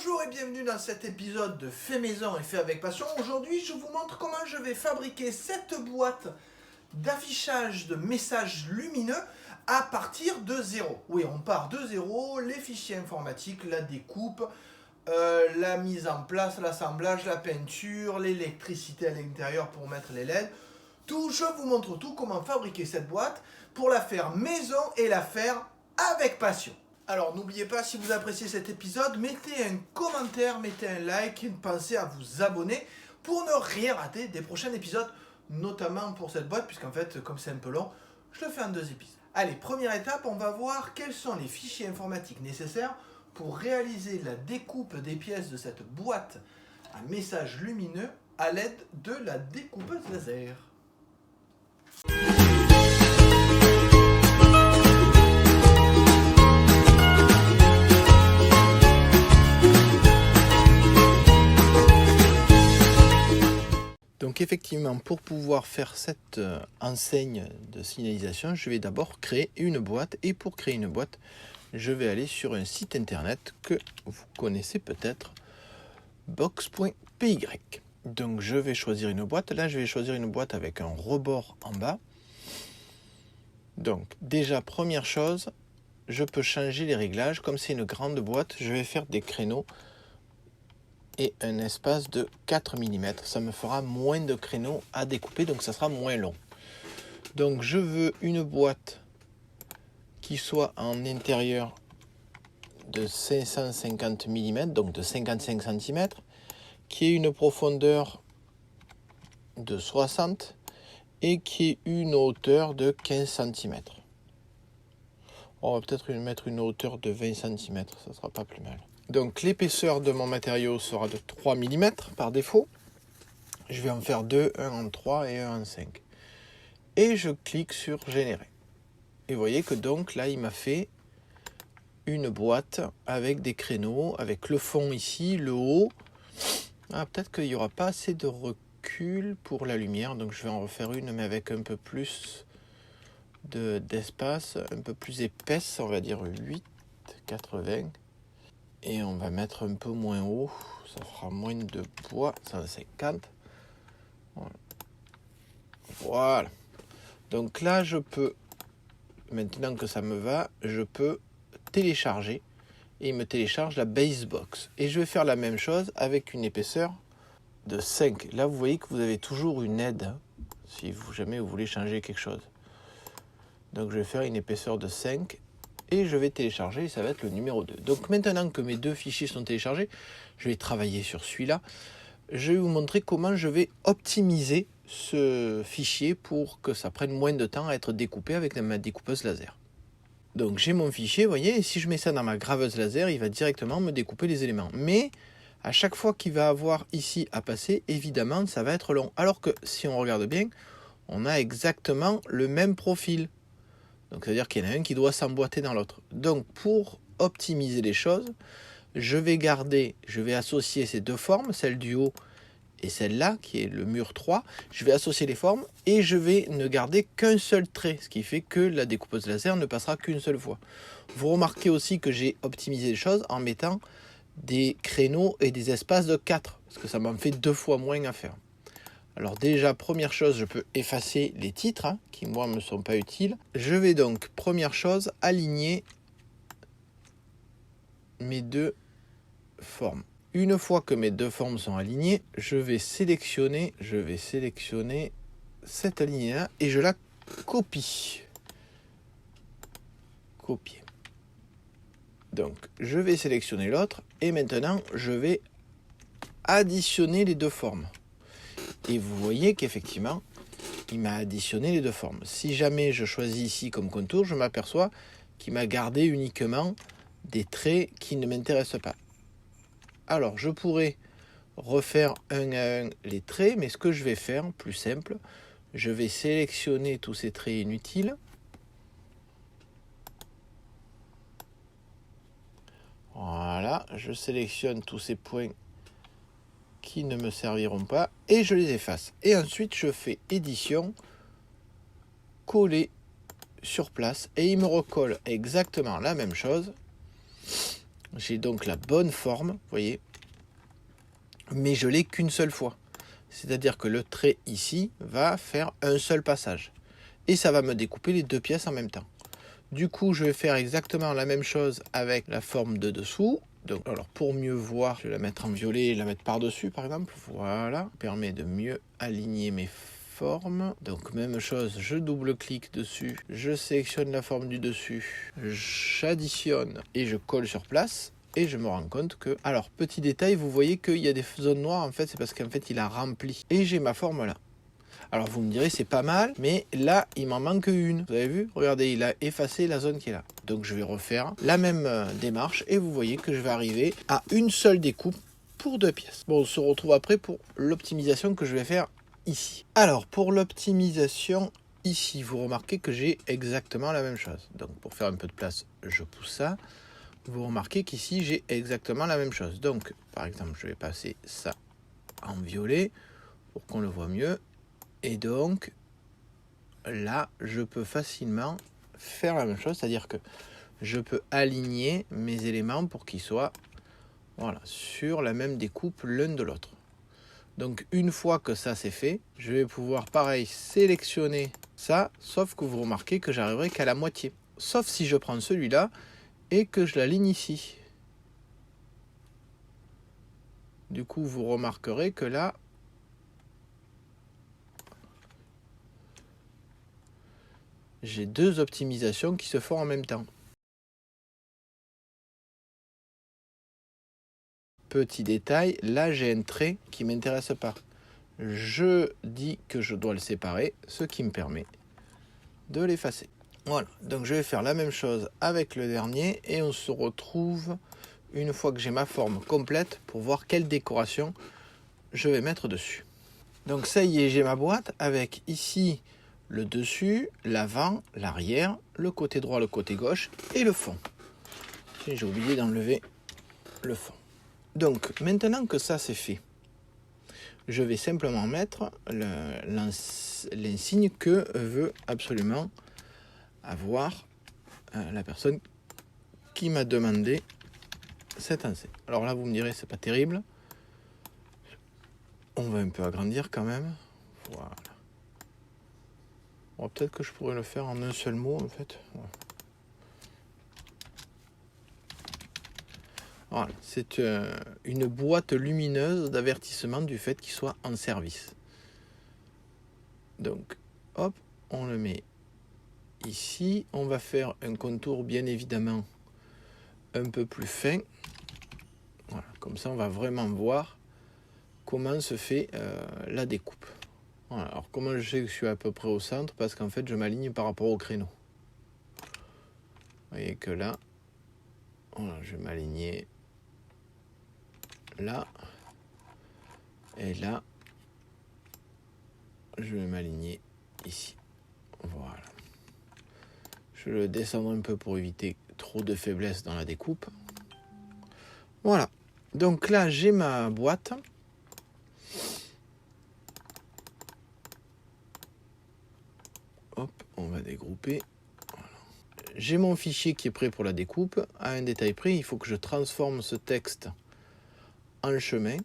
Bonjour et bienvenue dans cet épisode de Fait Maison et Fait avec Passion. Aujourd'hui, je vous montre comment je vais fabriquer cette boîte d'affichage de messages lumineux à partir de zéro. Oui, on part de zéro, les fichiers informatiques, la découpe, la mise en place, l'assemblage, la peinture, l'électricité à l'intérieur pour mettre les LED. Tout, je vous montre tout, comment fabriquer cette boîte pour la faire maison et la faire avec passion. Alors n'oubliez pas, si vous appréciez cet épisode, mettez un commentaire, mettez un like, pensez à vous abonner pour ne rien rater des prochains épisodes, notamment pour cette boîte, puisqu'en fait, comme c'est un peu long, je le fais en 2 épisodes. Allez, première étape, on va voir quels sont les fichiers informatiques nécessaires pour réaliser la découpe des pièces de cette boîte à messages lumineux à l'aide de la découpeuse laser. Donc effectivement, pour pouvoir faire cette enseigne de signalisation, je vais d'abord créer une boîte. Et pour créer une boîte, je vais aller sur un site internet que vous connaissez peut-être, box.py. Donc je vais choisir une boîte. Là, je vais choisir une boîte avec un rebord en bas. Donc déjà, première chose, je peux changer les réglages. Comme c'est une grande boîte, je vais faire des créneaux et un espace de 4 mm. Ça me fera moins de créneaux à découper, donc ça sera moins long. Donc je veux une boîte qui soit en intérieur de 550 mm, donc de 55 cm, qui ait une profondeur de 60 et qui ait une hauteur de 15 cm. On va peut-être mettre une hauteur de 20 cm, ça sera pas plus mal. Donc l'épaisseur de mon matériau sera de 3 mm par défaut. Je vais en faire deux, un en 3 et un en 5. Et je clique sur générer. Et vous voyez que donc là il m'a fait une boîte avec des créneaux, avec le fond ici, le haut. Ah, peut-être qu'il n'y aura pas assez de recul pour la lumière, donc je vais en refaire une mais avec un peu plus d'espace, un peu plus épaisse, on va dire 8, 80. Et on va mettre un peu moins haut, ça fera moins de poids, 150. Voilà. Donc là, je peux, maintenant que ça me va, je peux télécharger. Et il me télécharge la Basebox. Et je vais faire la même chose avec une épaisseur de 5. Là, vous voyez que vous avez toujours une aide, hein, si jamais vous voulez changer quelque chose. Donc je vais faire une épaisseur de 5. Et je vais télécharger, et ça va être le numéro 2. Donc maintenant que mes deux fichiers sont téléchargés, je vais travailler sur celui-là. Je vais vous montrer comment je vais optimiser ce fichier pour que ça prenne moins de temps à être découpé avec ma découpeuse laser. Donc j'ai mon fichier, vous voyez, et si je mets ça dans ma graveuse laser, il va directement me découper les éléments. Mais à chaque fois qu'il va avoir ici à passer, évidemment, ça va être long. Alors que si on regarde bien, on a exactement le même profil. Donc, c'est-à-dire qu'il y en a un qui doit s'emboîter dans l'autre. Donc, pour optimiser les choses, je vais associer ces deux formes, celle du haut et celle-là, qui est le mur 3. Je vais associer les formes et je vais ne garder qu'un seul trait, ce qui fait que la découpeuse laser ne passera qu'une seule fois. Vous remarquez aussi que j'ai optimisé les choses en mettant des créneaux et des espaces de 4, parce que ça m'en fait 2 fois moins à faire. Alors déjà, première chose, je peux effacer les titres qui, moi, ne me sont pas utiles. Je vais donc, première chose, aligner mes deux formes. Une fois que mes deux formes sont alignées, je vais sélectionner cette alignée-là et je la copie. Copier. Donc, je vais sélectionner l'autre et maintenant, je vais additionner les deux formes. Et vous voyez qu'effectivement, il m'a additionné les deux formes. Si jamais je choisis ici comme contour, je m'aperçois qu'il m'a gardé uniquement des traits qui ne m'intéressent pas. Alors, je pourrais refaire un à un les traits, mais ce que je vais faire, plus simple, je vais sélectionner tous ces traits inutiles. Voilà, je sélectionne tous ces points qui ne me serviront pas et je les efface. Et ensuite, je fais édition, coller sur place et il me recolle exactement la même chose J'ai donc la bonne forme, vous voyez, mais je l'ai qu'une seule fois. C'est-à-dire que le trait ici va faire un seul passage. Et ça va me découper les 2 pièces en même temps. Du coup, je vais faire exactement la même chose avec la forme de dessous. Donc, alors pour mieux voir, je vais la mettre en violet et la mettre par-dessus par exemple. Voilà, ça permet de mieux aligner mes formes. Donc même chose, je double-clique dessus, je sélectionne la forme du dessus, j'additionne et je colle sur place. Et je me rends compte que, alors petit détail, vous voyez qu'il y a des zones noires, en fait c'est parce qu'en fait il a rempli. Et j'ai ma forme là. Alors vous me direz c'est pas mal, mais là il m'en manque une. Vous avez vu? Regardez, il a effacé la zone qui est là. Donc je vais refaire la même démarche et vous voyez que je vais arriver à une seule découpe pour 2 pièces. Bon, on se retrouve après pour l'optimisation que je vais faire ici. Alors pour l'optimisation ici, vous remarquez que j'ai exactement la même chose. Donc pour faire un peu de place, je pousse ça. Vous remarquez qu'ici j'ai exactement la même chose. Donc par exemple, je vais passer ça en violet pour qu'on le voit mieux. Et donc, là, je peux facilement faire la même chose, c'est-à-dire que je peux aligner mes éléments pour qu'ils soient sur la même découpe l'un de l'autre. Donc, une fois que ça c'est fait, je vais pouvoir, pareil, sélectionner ça, sauf que vous remarquez que j'arriverai qu'à la moitié. Sauf si je prends celui-là et que je l'aligne ici. Du coup, vous remarquerez que là, j'ai 2 optimisations qui se font en même temps. Petit détail, là j'ai un trait qui ne m'intéresse pas. Je dis que je dois le séparer, ce qui me permet de l'effacer. Voilà, donc je vais faire la même chose avec le dernier et on se retrouve une fois que j'ai ma forme complète pour voir quelle décoration je vais mettre dessus. Donc ça y est, j'ai ma boîte avec ici le dessus, l'avant, l'arrière, le côté droit, le côté gauche et le fond. J'ai oublié d'enlever le fond. Donc maintenant que ça c'est fait, je vais simplement mettre l'insigne que veut absolument avoir la personne qui m'a demandé cette enseigne. Alors là vous me direz c'est pas terrible. On va un peu agrandir quand même. Voilà. Bon, peut-être que je pourrais le faire en un seul mot en fait. Ouais. Voilà, c'est une boîte lumineuse d'avertissement du fait qu'il soit en service. Donc, hop, on le met ici. On va faire un contour bien évidemment un peu plus fin. Voilà, comme ça on va vraiment voir comment se fait la découpe. Voilà, alors comment je sais que je suis à peu près au centre? Parce qu'en fait je m'aligne par rapport au créneau. Vous voyez que là, voilà, je vais m'aligner là et là je vais m'aligner ici. Voilà, je vais le descendre un peu pour éviter trop de faiblesse dans la découpe. Voilà, donc là j'ai ma boîte. Hop, on va dégrouper. Voilà. J'ai mon fichier qui est prêt pour la découpe. À un détail près, il faut que je transforme ce texte en chemin,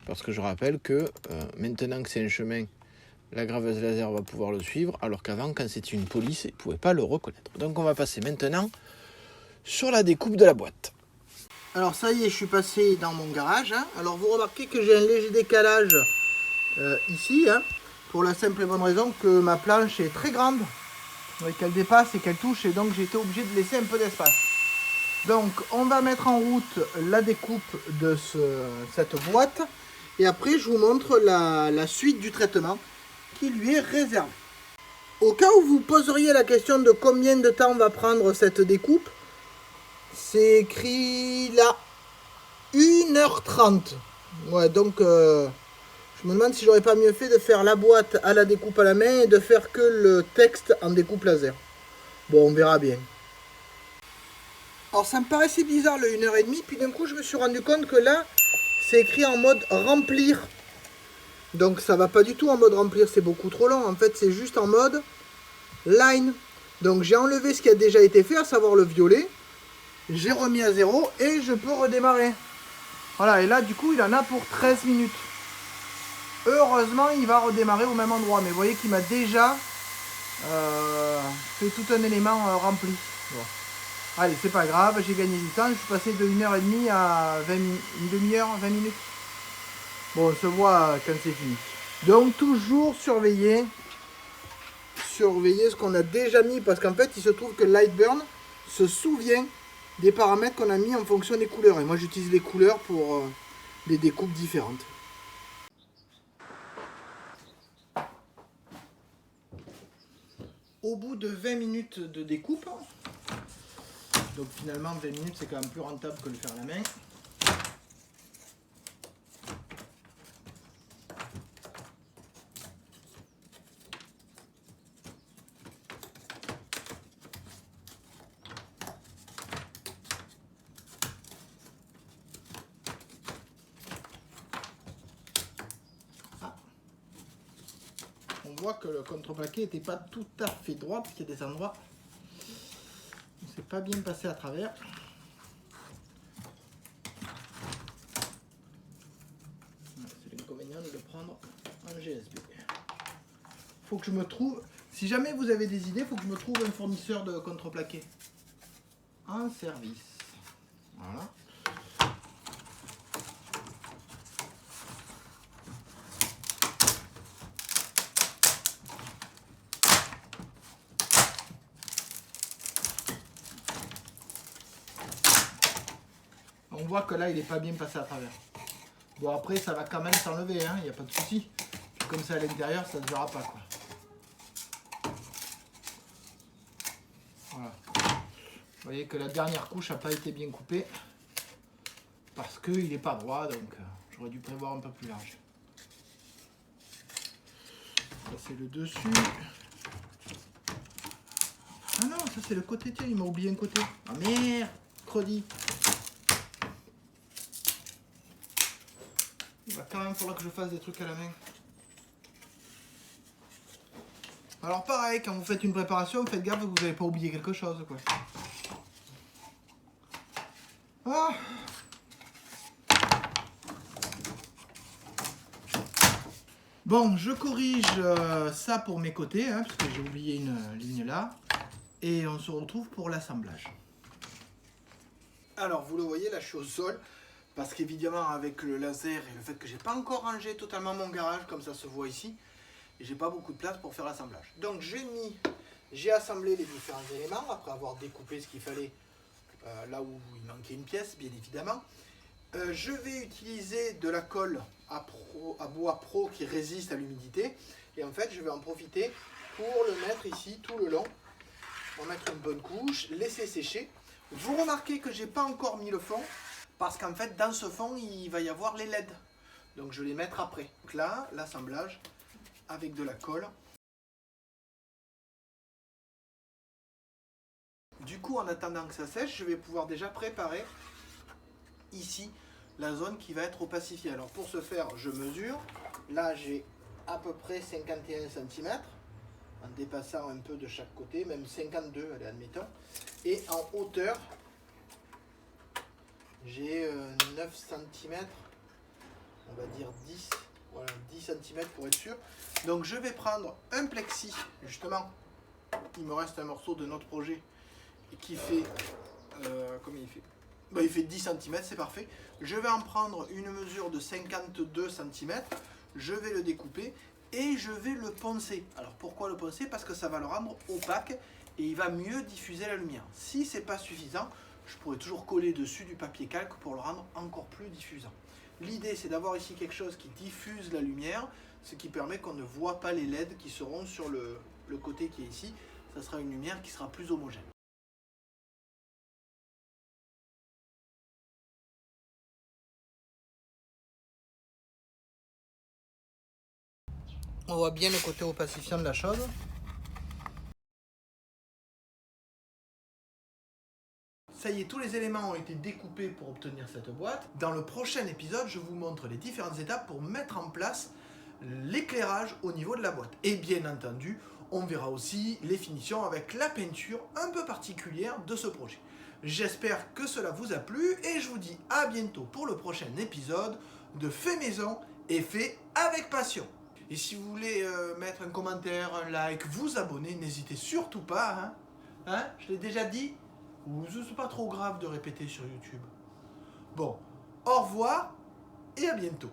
parce que je rappelle que maintenant que c'est un chemin, la graveuse laser va pouvoir le suivre, alors qu'avant, quand c'était une police, il ne pouvait pas le reconnaître. Donc on va passer maintenant sur la découpe de la boîte. Alors ça y est, je suis passé dans mon garage. Alors vous remarquez que j'ai un léger décalage ici, pour la simple et bonne raison que ma planche est très grande, qu'elle dépasse et qu'elle touche, et donc j'ai été obligé de laisser un peu d'espace. Donc on va mettre en route la découpe de cette boîte et après je vous montre la suite du traitement qui lui est réservé. Au cas où vous poseriez la question de combien de temps va prendre cette découpe, c'est écrit là 1h30. Ouais, donc je me demande si j'aurais pas mieux fait de faire la boîte à la découpe à la main et de faire que le texte en découpe laser. Bon, on verra bien. Alors ça me paraissait bizarre le 1h30, puis d'un coup je me suis rendu compte que là c'est écrit en mode remplir. Donc ça va pas du tout en mode remplir, c'est beaucoup trop long. En fait c'est juste en mode line. Donc j'ai enlevé ce qui a déjà été fait, à savoir le violet. j'ai remis à 0 et je peux redémarrer. Voilà, et là du coup il en a pour 13 minutes. Heureusement il va redémarrer au même endroit, mais vous voyez qu'il m'a déjà fait tout un élément rempli. Bon. Allez, c'est pas grave, j'ai gagné du temps, je suis passé de 1h30 à 20 une demi-heure, 20 minutes. Bon, on se voit quand c'est fini. Donc toujours surveiller ce qu'on a déjà mis, parce qu'en fait il se trouve que Lightburn se souvient des paramètres qu'on a mis en fonction des couleurs. Et moi j'utilise les couleurs pour des découpes différentes. Au bout de 20 minutes de découpe, donc finalement 20 minutes c'est quand même plus rentable que le faire à la main. On voit que le contreplaqué n'était pas tout à fait droit, parce qu'il y a des endroits où c'est pas bien passé à travers. C'est l'inconvénient de le prendre en GSB. Faut que je me trouve, si jamais vous avez des idées, il faut que je me trouve un fournisseur de contreplaqué en service. Voilà. On voit que là il n'est pas bien passé à travers. Bon après ça va quand même s'enlever, hein, il n'y a pas de souci. Comme ça à l'intérieur ça ne se verra pas quoi. Voilà. Vous voyez que la dernière couche n'a pas été bien coupée. Parce qu'il n'est pas droit, donc j'aurais dû prévoir un peu plus large. Ça c'est le dessus. Ah non, ça c'est le côté, tiens, il m'a oublié un côté. Ah merde, credi. Il va quand même falloir que je fasse des trucs à la main. Alors pareil, quand vous faites une préparation, faites gaffe que vous n'avez pas oublié quelque chose, quoi. Ah. Bon, je corrige ça pour mes côtés, hein, parce que j'ai oublié une ligne là. Et on se retrouve pour l'assemblage. Alors, vous le voyez, là je suis au sol. Parce qu'évidemment, avec le laser et le fait que j'ai pas encore rangé totalement mon garage, comme ça se voit ici, j'ai pas beaucoup de place pour faire l'assemblage. Donc j'ai assemblé les différents éléments après avoir découpé ce qu'il fallait là où il manquait une pièce, bien évidemment. Je vais utiliser de la colle à bois pro qui résiste à l'humidité. Et en fait, je vais en profiter pour le mettre ici tout le long. On va mettre une bonne couche, laisser sécher. Vous remarquez que j'ai pas encore mis le fond, parce qu'en fait, dans ce fond, il va y avoir les LED. Donc je vais les mettre après. Donc là, l'assemblage avec de la colle. Du coup, en attendant que ça sèche, je vais pouvoir déjà préparer ici la zone qui va être opacifiée. Alors pour ce faire, je mesure. Là, j'ai à peu près 51 cm, en dépassant un peu de chaque côté, même 52, allez, admettons. Et en hauteur, j'ai 9 cm, on va dire 10, voilà, 10 cm pour être sûr. Donc je vais prendre un plexi, justement, il me reste un morceau de notre projet qui fait, combien il fait? Ben, il fait 10 cm, c'est parfait. Je vais en prendre une mesure de 52 cm, je vais le découper et je vais le poncer. Alors pourquoi le poncer? Parce que ça va le rendre opaque et il va mieux diffuser la lumière. Si c'est pas suffisant, je pourrais toujours coller dessus du papier calque pour le rendre encore plus diffusant. L'idée c'est d'avoir ici quelque chose qui diffuse la lumière, ce qui permet qu'on ne voit pas les LED qui seront sur le côté qui est ici. Ça sera une lumière qui sera plus homogène. On voit bien le côté opacifiant de la chose. Ça y est, tous les éléments ont été découpés pour obtenir cette boîte. Dans le prochain épisode, je vous montre les différentes étapes pour mettre en place l'éclairage au niveau de la boîte. Et bien entendu, on verra aussi les finitions avec la peinture un peu particulière de ce projet. J'espère que cela vous a plu et je vous dis à bientôt pour le prochain épisode de Fait Maison et fait avec passion. Et si vous voulez mettre un commentaire, un like, vous abonner, n'hésitez surtout pas. Je l'ai déjà dit, ou c'est pas trop grave de répéter sur YouTube. Bon, au revoir et à bientôt.